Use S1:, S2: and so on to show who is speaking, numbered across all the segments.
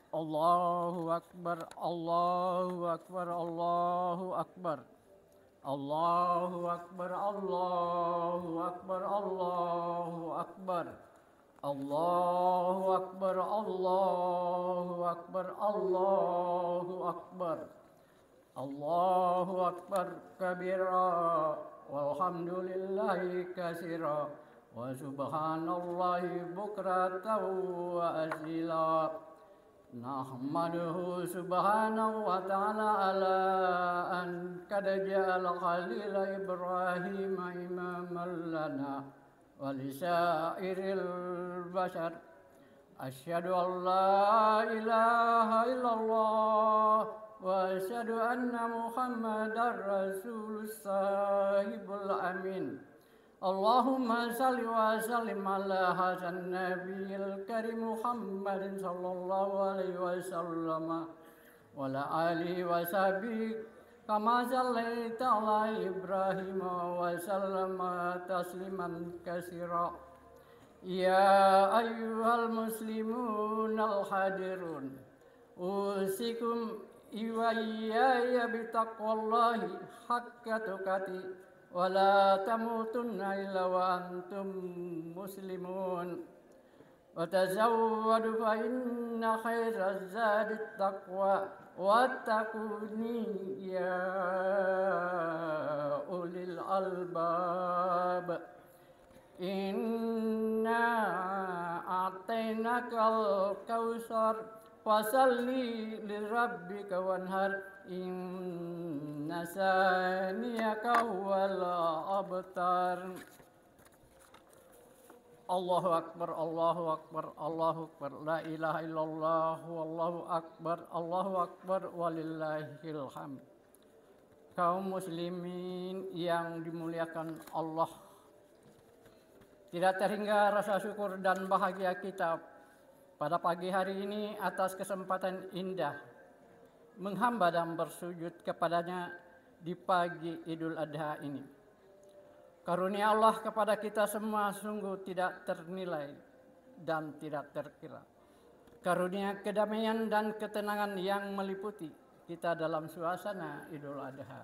S1: Allahu Akbar, Allahu Akbar, Allahu Akbar. Allahu Akbar, Allahu Akbar, Allahu Akbar. Allahu Akbar, Allahu Akbar, Allahu Akbar. Allahu Akbar kabira walhamdulillahi katsira wa subhanallahi bukratan wa asila. Nahmaduhu subhanahu wa ta'ala ala an kad ja'ala khalila Ibrahim imaman lana wa lisairil bashar. Asyhadu an la ilaha illallah wa asyhadu anna Muhammadar Rasulullah sahibul amin. Allahumma salli wa sallim ala hasan nabiyil karim Muhammadin sallallahu alaihi wasallam wa ala alihi wa sahbihi kama sallaita ala Ibrahim wa sallama tasliman katsira. Ya ayyuhal muslimun al hadirun usikum wa iyaya bitaqwallahi haqqa tuqatih wala tamutunna illa wa antum muslimun wa tazawwadu fa inna khairaz zadi taqwa wattaquni ya ulil albab. Inna a'tainakal kautsar fasalli lirabbika wanhar inna saniyaka huwal abtar. Allahu Akbar, Allahu Akbar, Allahu Akbar, la ilaha illallah, wallahu akbar, Allahu Akbar, walillahil hamd. Kaum muslimin yang dimuliakan Allah, tidak terhingga rasa syukur dan bahagia kita pada pagi hari ini atas kesempatan indah menghamba dan bersujud kepadanya di pagi Idul Adha ini. Karunia Allah kepada kita semua sungguh tidak ternilai dan tidak terkira. Karunia kedamaian dan ketenangan yang meliputi kita dalam suasana Idul Adha.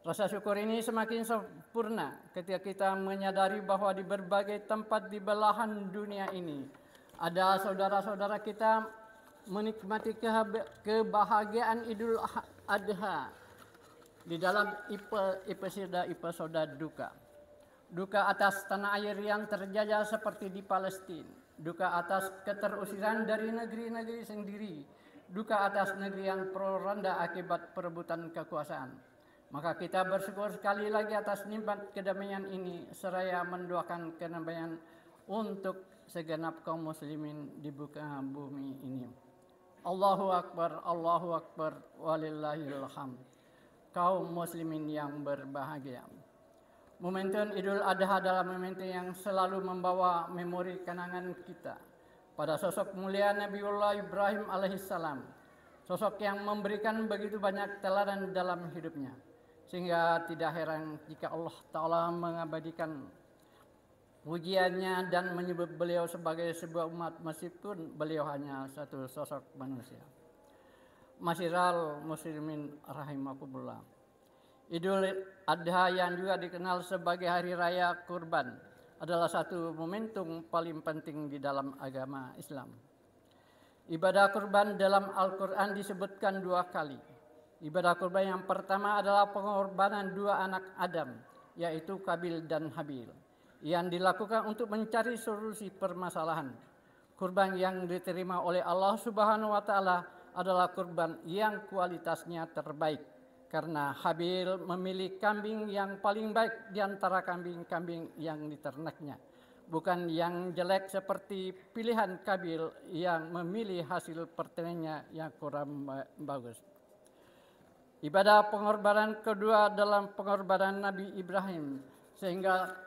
S1: Rasa syukur ini semakin sempurna ketika kita menyadari bahwa di berbagai tempat di belahan dunia ini ada saudara-saudara kita menikmati kebahagiaan Idul Adha di dalam episode duka. Duka atas tanah air yang terjajah seperti di Palestina. Duka atas keterusiran dari negeri-negeri sendiri. Duka atas negeri yang poronda akibat perebutan kekuasaan. Maka kita bersyukur sekali lagi atas nikmat kedamaian ini seraya mendoakan kedamaian untuk segenap kaum muslimin di muka bumi ini. Allahu Akbar, Allahu Akbar, walillahil hamd. Kaum muslimin yang berbahagia. Momentum Idul Adha adalah momentum yang selalu membawa memori kenangan kita pada sosok mulia Nabiullah Ibrahim alaihissalam. Sosok yang memberikan begitu banyak teladan dalam hidupnya. Sehingga tidak heran jika Allah Ta'ala mengabadikan pujiannya dan menyebut beliau sebagai sebuah umat meskipun beliau hanya satu sosok manusia. Masyiral muslimin rahimakumullah. Idul Adha yang juga dikenal sebagai hari raya kurban adalah satu momentum paling penting di dalam agama Islam. Ibadah kurban dalam Al-Quran disebutkan 2 kali. Ibadah kurban yang pertama adalah pengorbanan 2 anak Adam, yaitu Kabil dan Habil, yang dilakukan untuk mencari solusi permasalahan. Kurban yang diterima oleh Allah Subhanahu wa Ta'ala adalah kurban yang kualitasnya terbaik, karena Habil memilih kambing yang paling baik di antara kambing-kambing yang diternaknya, bukan yang jelek seperti pilihan Kabil yang memilih hasil pertaniannya yang kurang bagus. Ibadah pengorbanan kedua dalam pengorbanan Nabi Ibrahim, sehingga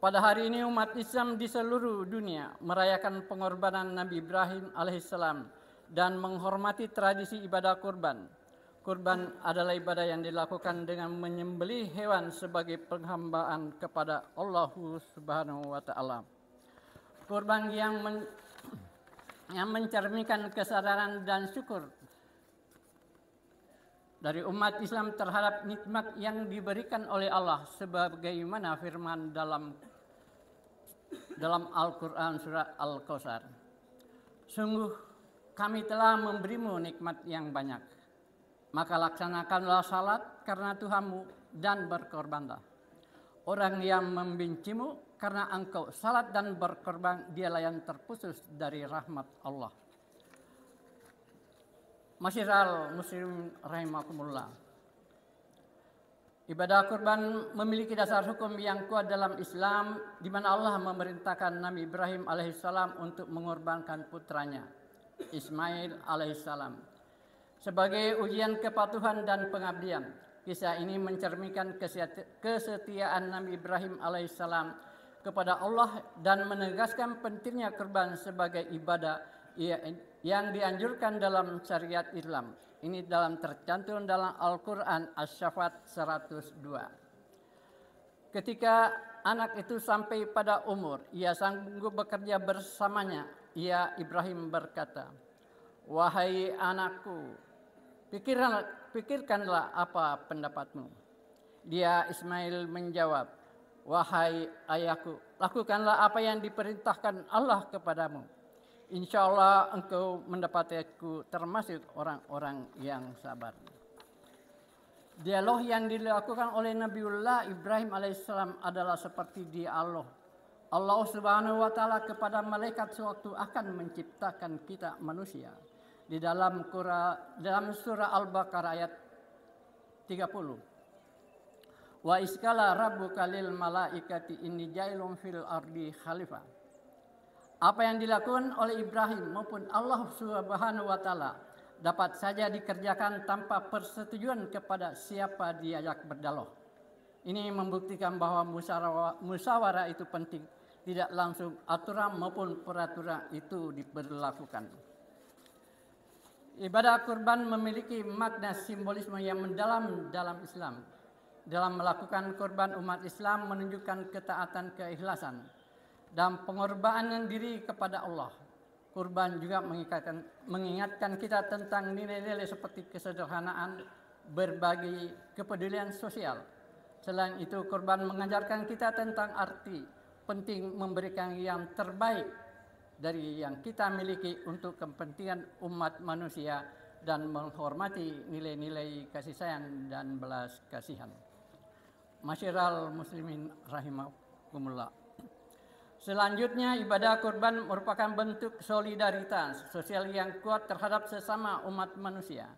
S1: pada hari ini umat Islam di seluruh dunia merayakan pengorbanan Nabi Ibrahim alaihissalam dan menghormati tradisi ibadah kurban. Kurban adalah ibadah yang dilakukan dengan menyembelih hewan sebagai penghambaan kepada Allah Subhanahu wa Ta'ala. Kurban yang yang mencerminkan kesadaran dan syukur dari umat Islam terhadap nikmat yang diberikan oleh Allah, sebagaimana firman dalam Al-Quran surat Al-Kautsar. Sungguh kami telah memberimu nikmat yang banyak, maka laksanakanlah salat karena Tuhanmu dan berkorbanlah. Orang yang membencimu karena engkau salat dan berkorban, dialah yang terputus dari rahmat Allah. Masyiral muslim rahimakumullah. Ibadah kurban memiliki dasar hukum yang kuat dalam Islam, di mana Allah memerintahkan Nabi Ibrahim alaihissalam untuk mengorbankan putranya Ismail alaihissalam sebagai ujian kepatuhan dan pengabdian. Kisah ini mencerminkan kesetiaan Nabi Ibrahim alaihissalam kepada Allah dan menegaskan pentingnya kurban sebagai ibadah yang dianjurkan dalam syariat Islam. Ini tercantum dalam Al-Quran Asy-Syaffat 102. Ketika anak itu sampai pada umur, ia sanggup bekerja bersamanya. Ibrahim berkata, "Wahai anakku, pikirkanlah apa pendapatmu." Dia Ismail menjawab, "Wahai ayahku, lakukanlah apa yang diperintahkan Allah kepadamu. Insya Allah engkau mendapatiku termasuk orang-orang yang sabar." Dialog yang dilakukan oleh Nabiullah Ibrahim alaihissalam adalah seperti dialog Allah Subhanahu wa taala kepada malaikat sewaktu akan menciptakan kita manusia. Di dalam surah Al-Baqarah ayat 30. Wa iskala rabbuka lil malaikati inni jailun fil ardi khalifah. Apa yang dilakukan oleh Ibrahim maupun Allah Subhanahu wa taala dapat saja dikerjakan tanpa persetujuan kepada siapa diajak berdialog. Ini membuktikan bahwa musyawarah itu penting, tidak langsung aturan maupun peraturan itu diberlakukan. Ibadah kurban memiliki makna simbolisme yang mendalam dalam Islam. Dalam melakukan kurban, umat Islam menunjukkan ketaatan, keikhlasan, dan pengorbanan diri kepada Allah. Kurban juga mengingatkan kita tentang nilai-nilai seperti kesederhanaan, berbagi, kepedulian sosial. Selain itu, kurban mengajarkan kita tentang arti penting memberikan yang terbaik dari yang kita miliki untuk kepentingan umat manusia dan menghormati nilai-nilai kasih sayang dan belas kasihan. Masyiral muslimin rahimakumullah. Selanjutnya, ibadah kurban merupakan bentuk solidaritas sosial yang kuat terhadap sesama umat manusia.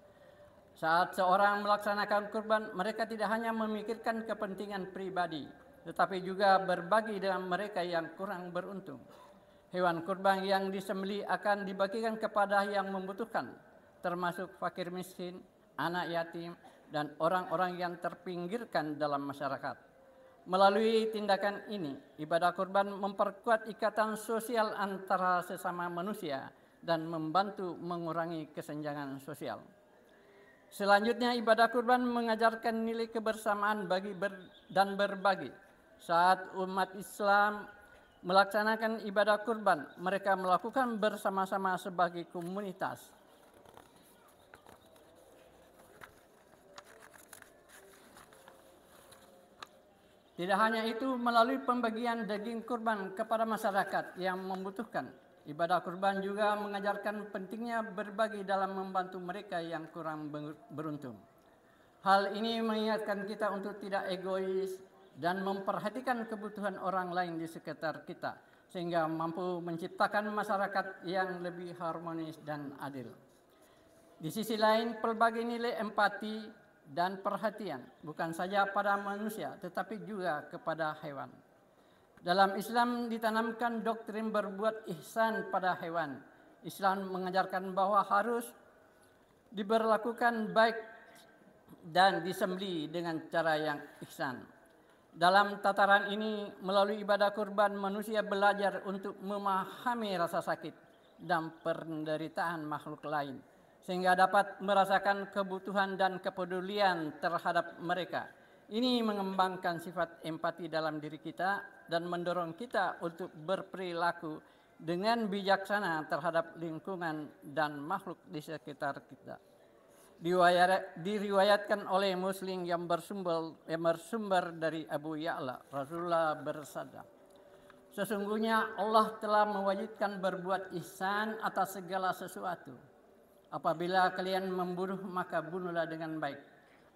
S1: Saat seorang melaksanakan kurban, mereka tidak hanya memikirkan kepentingan pribadi, tetapi juga berbagi dengan mereka yang kurang beruntung. Hewan kurban yang disembelih akan dibagikan kepada yang membutuhkan, termasuk fakir miskin, anak yatim, dan orang-orang yang terpinggirkan dalam masyarakat. Melalui tindakan ini, ibadah kurban memperkuat ikatan sosial antara sesama manusia dan membantu mengurangi kesenjangan sosial. Selanjutnya, ibadah kurban mengajarkan nilai kebersamaan dan berbagi. Saat umat Islam melaksanakan ibadah kurban, mereka melakukan bersama-sama sebagai komunitas. Tidak hanya itu, melalui pembagian daging kurban kepada masyarakat yang membutuhkan, ibadah kurban juga mengajarkan pentingnya berbagi dalam membantu mereka yang kurang beruntung. Hal ini mengingatkan kita untuk tidak egois dan memperhatikan kebutuhan orang lain di sekitar kita, sehingga mampu menciptakan masyarakat yang lebih harmonis dan adil. Di sisi lain, pelbagai nilai empati dan perhatian bukan saja pada manusia, tetapi juga kepada hewan. Dalam Islam ditanamkan doktrin berbuat ihsan pada hewan. Islam mengajarkan bahwa harus diberlakukan baik dan disembelih dengan cara yang ihsan. Dalam tataran ini, melalui ibadah kurban, manusia belajar untuk memahami rasa sakit dan penderitaan makhluk lain, sehingga dapat merasakan kebutuhan dan kepedulian terhadap mereka. Ini mengembangkan sifat empati dalam diri kita dan mendorong kita untuk berperilaku dengan bijaksana terhadap lingkungan dan makhluk di sekitar kita. Diriwayatkan oleh Muslim yang bersumber dari Abu Ya'la, Rasulullah bersabda, sesungguhnya Allah telah mewajibkan berbuat ihsan atas segala sesuatu. Apabila kalian membunuh, maka bunuhlah dengan baik.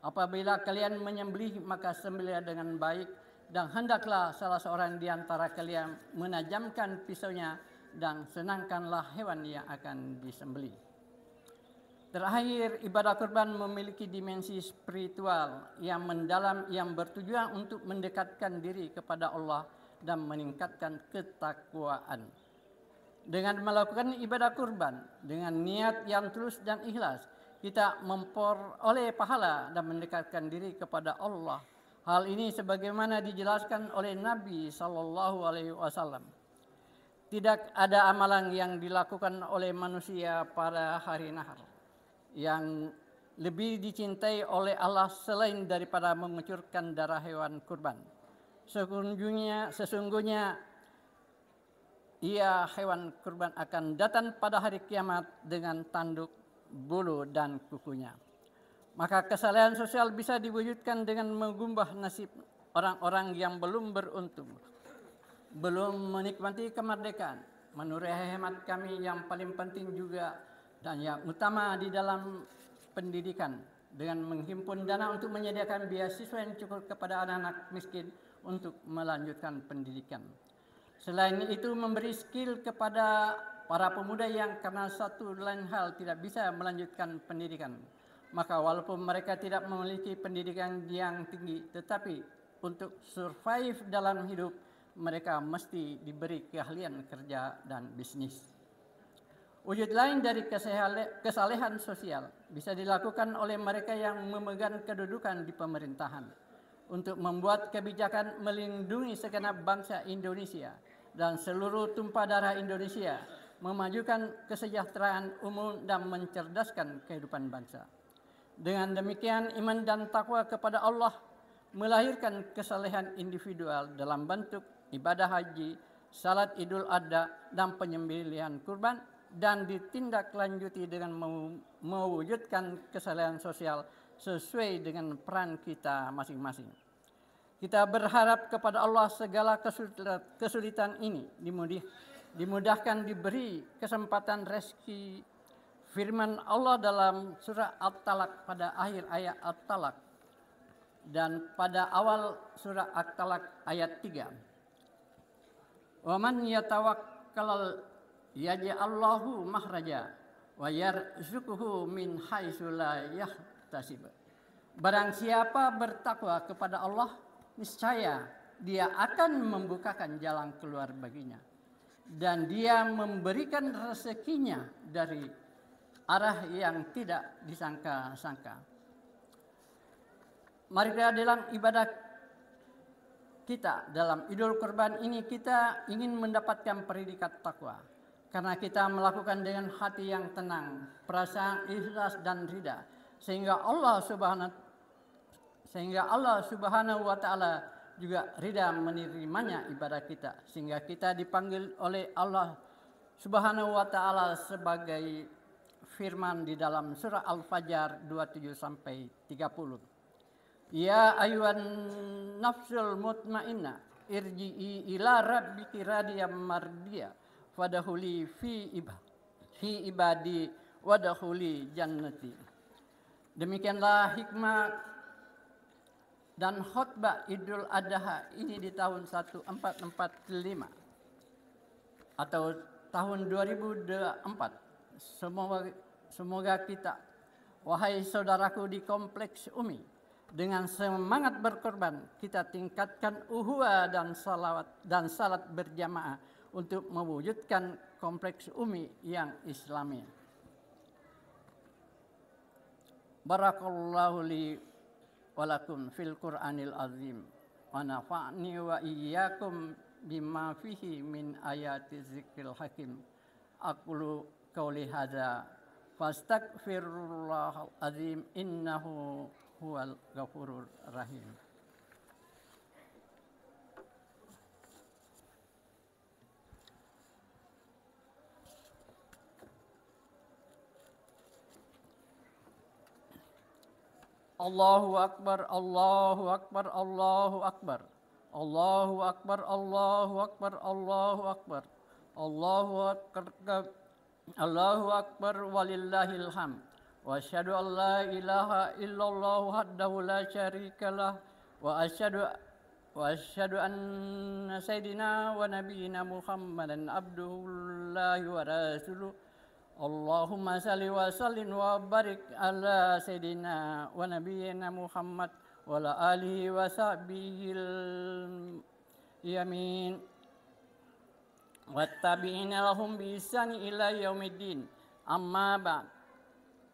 S1: Apabila kalian menyembelih, maka sembelihlah dengan baik. Dan hendaklah salah seorang di antara kalian menajamkan pisaunya dan senangkanlah hewan yang akan disembelih. Terakhir, ibadah kurban memiliki dimensi spiritual yang mendalam yang bertujuan untuk mendekatkan diri kepada Allah dan meningkatkan ketakwaan. Dengan melakukan ibadah kurban dengan niat yang tulus dan ikhlas, kita memperoleh pahala dan mendekatkan diri kepada Allah. Hal ini sebagaimana dijelaskan oleh Nabi SAW. Tidak ada amalan yang dilakukan oleh manusia pada hari nahar yang lebih dicintai oleh Allah selain daripada mengucurkan darah hewan kurban. Sesungguhnya ia hewan kurban akan datang pada hari kiamat dengan tanduk, bulu dan kukunya. Maka kesalahan sosial bisa diwujudkan dengan mengubah nasib orang-orang yang belum beruntung, belum menikmati kemerdekaan. Menurut hemat kami yang paling penting juga dan yang utama di dalam pendidikan dengan menghimpun dana untuk menyediakan beasiswa yang cukup kepada anak-anak miskin untuk melanjutkan pendidikan. Selain itu memberi skill kepada para pemuda yang karena satu lain hal tidak bisa melanjutkan pendidikan. Maka walaupun mereka tidak memiliki pendidikan yang tinggi, tetapi untuk survive dalam hidup, mereka mesti diberi keahlian kerja dan bisnis. Wujud lain dari kesalehan sosial bisa dilakukan oleh mereka yang memegang kedudukan di pemerintahan untuk membuat kebijakan melindungi segenap bangsa Indonesia dan seluruh tumpah darah Indonesia, memajukan kesejahteraan umum dan mencerdaskan kehidupan bangsa. Dengan demikian, iman dan takwa kepada Allah melahirkan kesalehan individual dalam bentuk ibadah haji, salat Idul Adha, dan penyembelihan kurban, dan ditindaklanjuti dengan mewujudkan kesalehan sosial sesuai dengan peran kita masing-masing. Kita berharap kepada Allah segala kesulitan ini dimudahkan, diberi kesempatan rezeki. Firman Allah dalam surah At-Talaq pada akhir ayat At-Talaq dan pada awal surah At-Talaq ayat 3. Wa man yatawakkal yaj'allahu makhraja wa yarzuquhu min haitsu la yahtasib. Barang siapa bertakwa kepada Allah, niscaya dia akan membukakan jalan keluar baginya dan dia memberikan rezekinya dari arah yang tidak disangka-sangka. Mari dalam ibadah kita dalam Idul Kurban ini kita ingin mendapatkan predikat takwa. Karena kita melakukan dengan hati yang tenang, perasaan ikhlas dan ridha, sehingga Allah Subhanahu wa taala juga ridha menerimanya ibadah kita, sehingga kita dipanggil oleh Allah Subhanahu wa taala sebagai firman di dalam surah Al-Fajr 27 sampai 30. Ya ayyuhan nafsul mutmainnah irji'i ila rabbiki radiyam mardiyah fadkhuli fi ibadi wadkhuli jannati. Demikianlah hikmah dan khutbah Idul Adha ini di tahun 1445 atau tahun 2024. Semoga kita, wahai saudaraku di kompleks Umi, dengan semangat berkorban kita tingkatkan uhuwa dan salat berjamaah untuk mewujudkan kompleks Umi yang Islami. Barakallahu li walakum fil Qur'anil azim wa nafa'ni wa iyyakum bima fihi min ayati zikril hakim. Aqulu qauli hadza fastaghfirullahal azim innahu huwal ghafurur rahim. Allahu akbar, Allahu akbar, Allahu akbar. Allahu akbar, Allahu akbar, Allahu akbar. Allahu akbar, Allahu akbar walillahil hamd. Wa asyhadu an la ilaha illallah wahdahu la syarikalah wa asyhadu anna sayyidina wa nabiyyina Muhammadan abdullahi wa rasuluh. Allahumma salli wa sallim wa barik ala sayyidina wa nabiyyina Muhammad wa ala alihi wa sahbihil yamin wa tabi'ina lahum bi ihsani ila yaumiddin. Amma ba'd,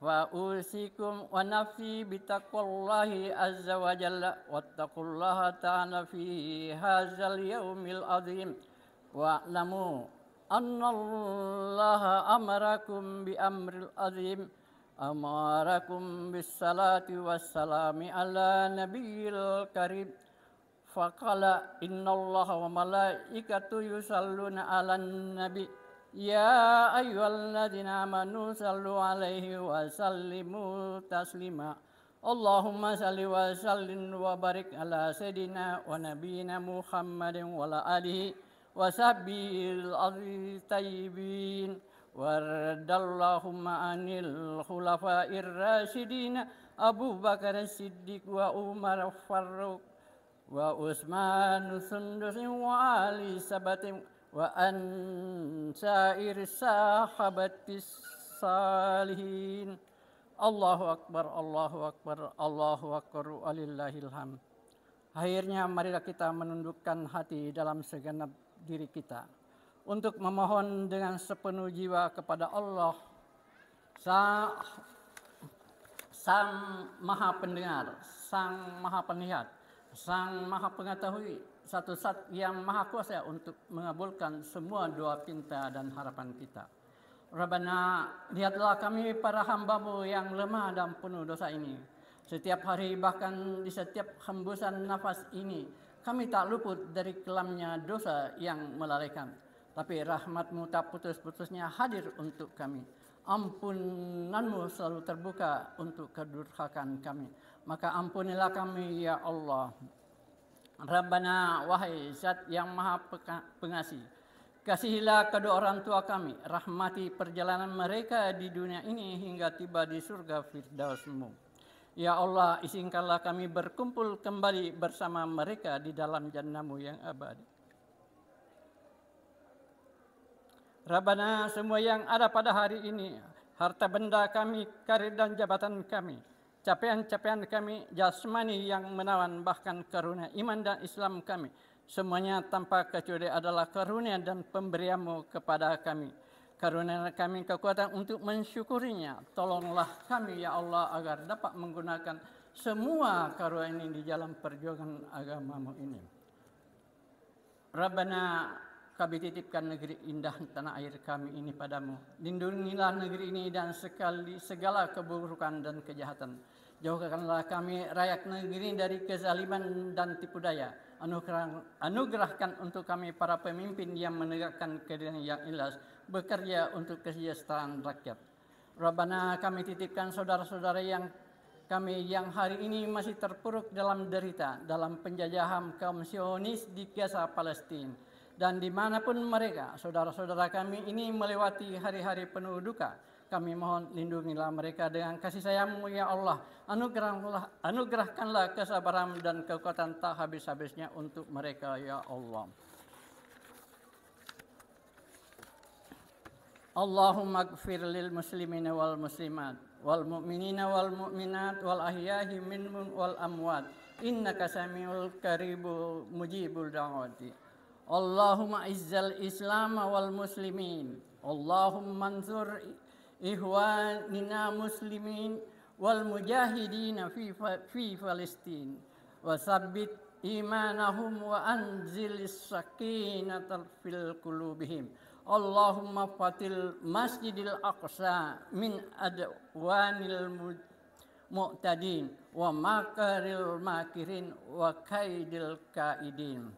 S1: wa usikum wa nafsi bitaqwallahi azza wa jalla wattaqullaha ta'ala fi hadzal yaumil azim wa'lamu annallaha amarakum bi amril azim amarakum bis salati wassalami ala nabiyil karim faqala innallaha wa malaikatu yusalluna ala nabi ya ayyuhalladzina amanu sallu alaihi wa sallimu taslima. Allahumma salli wa sallim wa barik ala sayyidina wa nabiyyina Muhammadin wa ala alihi wa sahbihi al-tayyibin waradallahumma anil khulafa'ir rasyidin Abu Bakar Siddiq wa Umar Farruq wa Utsman Sundusin wa Ali Sabatin wa ansair sahabatis salihin. Allahu akbar, Allahu akbar, Allahu akbar walillahil hamd. Akhirnya marilah kita menundukkan hati dalam segenap diri kita untuk memohon dengan sepenuh jiwa kepada Allah Sang Maha Pendengar, Sang Maha Penlihat, Sang Maha Pengetahui, satu zat yang maha kuasa untuk mengabulkan semua doa pinta dan harapan kita. Rabbana, lihatlah kami para hamba-Mu yang lemah dan penuh dosa ini. Setiap hari bahkan di setiap hembusan nafas ini kami tak luput dari kelamnya dosa yang melalaikan. Tapi rahmat-Mu tak putus-putusnya hadir untuk kami. Ampunan-Mu selalu terbuka untuk kedurhakaan kami. Maka ampunilah kami ya Allah. Rabbana, wahai zat yang maha pengasih, kasihilah kedua orang tua kami, rahmati perjalanan mereka di dunia ini hingga tiba di surga Firdaus-Mu. Ya Allah, izinkanlah kami berkumpul kembali bersama mereka di dalam jannah-Mu yang abadi. Rabbana, semua yang ada pada hari ini, harta benda kami, karir dan jabatan kami, capaian-capaian kami jasmani yang menawan, bahkan karunia iman dan Islam kami, semuanya tanpa kecuali adalah karunia dan pemberian-Mu kepada kami. Karunialah kami kekuatan untuk mensyukurinya. Tolonglah kami ya Allah agar dapat menggunakan semua karunia ini di jalan perjuangan agama-Mu ini. Rabbana, kami titipkan negeri indah tanah air kami ini padamu. Lindungilah negeri ini dan segala keburukan dan kejahatan. Jauhkanlah kami rakyat negeri dari kezaliman dan tipu daya. Anugerahkan untuk kami para pemimpin yang menegakkan keadilan yang ikhlas, bekerja untuk kesejahteraan rakyat. Rabbana, kami titipkan saudara-saudara kami yang hari ini masih terpuruk dalam derita, dalam penjajahan kaum Zionis di Gaza, Palestina. Dan dimanapun mereka, saudara-saudara kami ini melewati hari-hari penuh duka, kami mohon lindungilah mereka dengan kasih sayang-Mu ya Allah. Anugerahkanlah kesabaran dan kekuatan tak habis-habisnya untuk mereka ya Allah. Allahumma gfir lil muslimina wal muslimat wal mu'minina wal mu'minat wal ahyahi minhum wal amwat innaka samiul karibu mujibul da'wati. Allahumma izzal islam wal muslimin. Allahumma ansur ihwanina muslimin wal mujahidina fi Palestin wa sabbit imanahum wa anzilis sakinata fil qulubihim. Allahumma fatil masjidil aqsa min adwanil mu'tadin wa makaril makirin wa kaidil kaidin.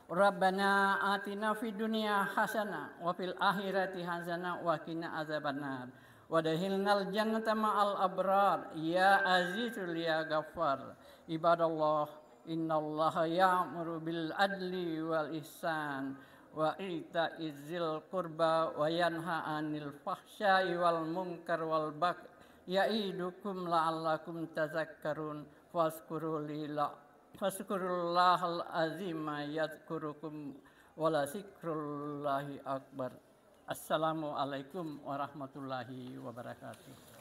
S1: Rabbana atina fid dunya hasanah wa fil akhirati hasanah wa qina azabannar. Wadahilnal jannata ma'al abrar ya azizul ya ghaffar. Ibadallah, innallaha ya'muru bil adli wal ihsan wa ita'iz zil qurba wa yanha 'anil fahsya'i wal munkar wal baghi ya'idukum la'allakum tazakkarun fazkurullahal azima yadhkurukum wala zikrullahi akbar. Assalamualaikum warahmatullahi wabarakatuh.